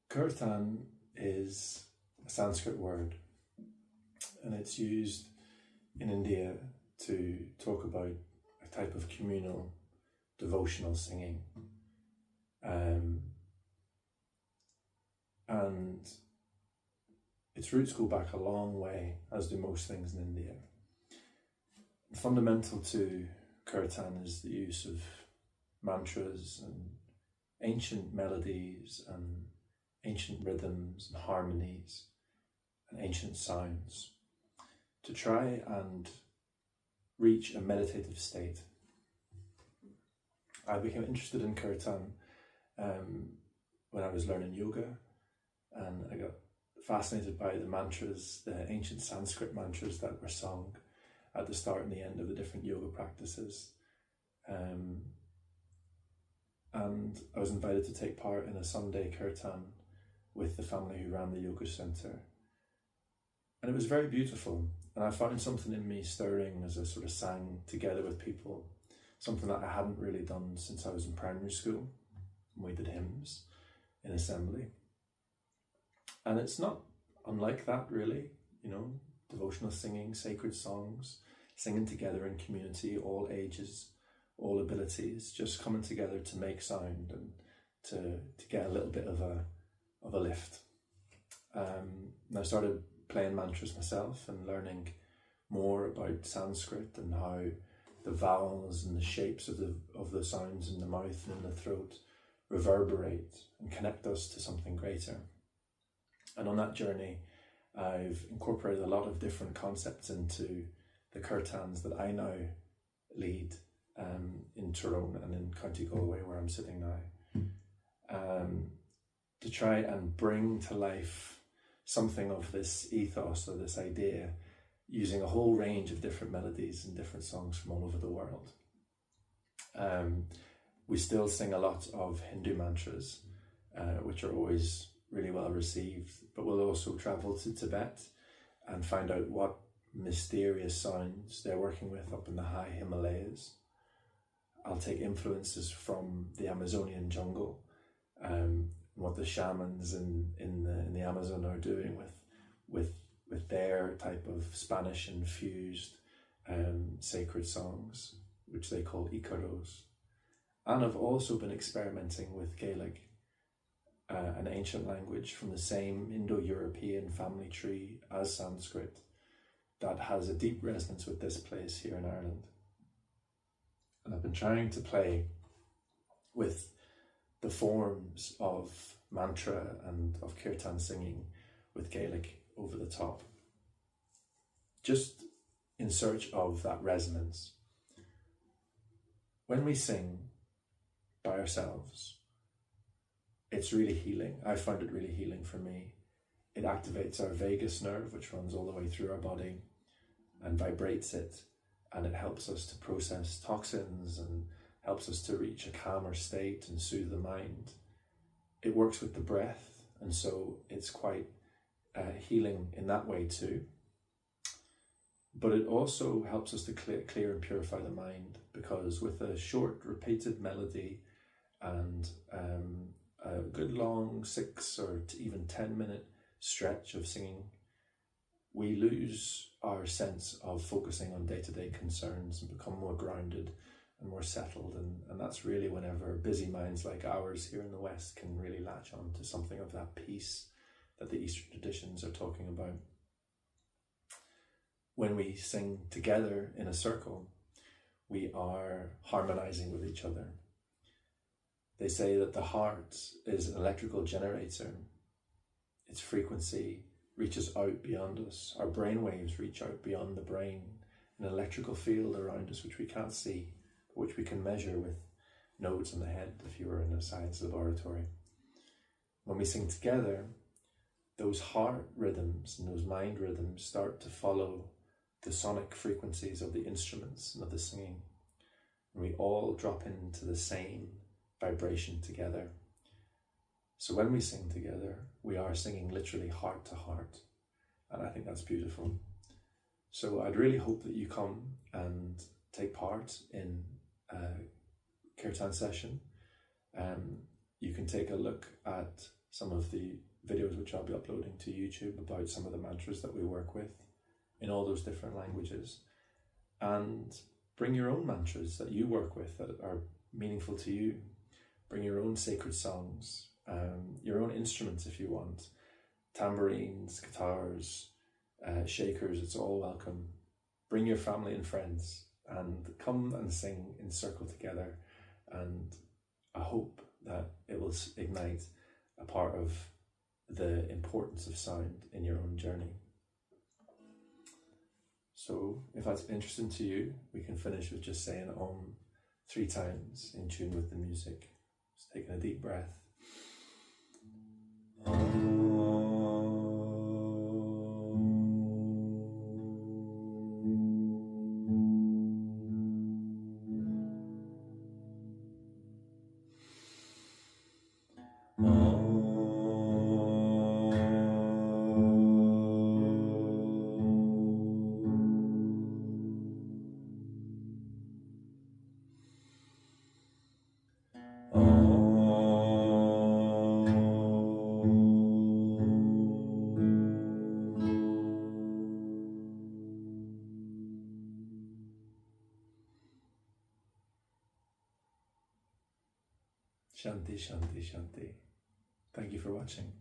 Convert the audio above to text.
Kirtan is a Sanskrit word, and it's used in India to talk about a type of communal devotional singing. And its roots go back a long way, as do most things in India. Fundamental to Kirtan is the use of mantras and ancient melodies and ancient rhythms and harmonies and ancient sounds to try and reach a meditative state. I became interested in Kirtan when I was learning yoga, and I got fascinated by the mantras, the ancient Sanskrit mantras that were sung at the start and the end of the different yoga practices. And I was invited to take part in a Sunday Kirtan with the family who ran the yoga center. And it was very beautiful. And I found something in me stirring as I sort of sang together with people, something that I hadn't really done since I was in primary school. We did hymns in assembly. And it's not unlike that, really, you know, devotional singing, sacred songs, singing together in community, all ages, all abilities, just coming together to make sound and to get a little bit of a lift. And I started playing mantras myself and learning more about Sanskrit and how the vowels and the shapes of the sounds in the mouth and in the throat reverberate and connect us to something greater. And on that journey, I've incorporated a lot of different concepts into the kirtans that I now lead in Tyrone and in County Galway, where I'm sitting now, to try and bring to life something of this ethos or this idea using a whole range of different melodies and different songs from all over the world. We still sing a lot of Hindu mantras, which are always really well received, but we'll also travel to Tibet and find out what mysterious sounds they're working with up in the high Himalayas. I'll take influences from the Amazonian jungle, what the shamans in the Amazon are doing with their type of Spanish infused sacred songs, which they call Icaros. And I've also been experimenting with Gaelic, an ancient language from the same Indo-European family tree as Sanskrit that has a deep resonance with this place here in Ireland. And I've been trying to play with the forms of mantra and of kirtan singing with Gaelic over the top, just in search of that resonance. When we sing by ourselves, it's really healing. I found it really healing for me. It activates our vagus nerve, which runs all the way through our body and vibrates it, and it helps us to process toxins and helps us to reach a calmer state and soothe the mind. It works with the breath, and so it's quite healing in that way too. But it also helps us to clear and purify the mind, because with a short repeated melody and a good long 6 or even 10 minute stretch of singing, we lose our sense of focusing on day-to-day concerns and become more grounded and more settled. And that's really whenever busy minds like ours here in the West can really latch on to something of that peace that the Eastern traditions are talking about. When we sing together in a circle, we are harmonizing with each other. They say that the heart is an electrical generator. Its frequency reaches out beyond us. Our brain waves reach out beyond the brain, an electrical field around us which we can't see, but which we can measure with nodes on the head if you were in a science laboratory. When we sing together, those heart rhythms and those mind rhythms start to follow the sonic frequencies of the instruments and of the singing. And we all drop into the same vibration together. So when we sing together, we are singing literally heart to heart. And I think that's beautiful. So I'd really hope that you come and take part in a Kirtan session. You can take a look at some of the videos which I'll be uploading to YouTube about some of the mantras that we work with in all those different languages. And bring your own mantras that you work with that are meaningful to you. Bring your own sacred songs, your own instruments if you want, tambourines, guitars, shakers, it's all welcome. Bring your family and friends and come and sing in circle together, and I hope that it will ignite a part of the importance of sound in your own journey. So if that's interesting to you, we can finish with just saying Om 3 times in tune with the music. Just taking a deep breath. Shanti, Shanti, Shanti. Thank you for watching.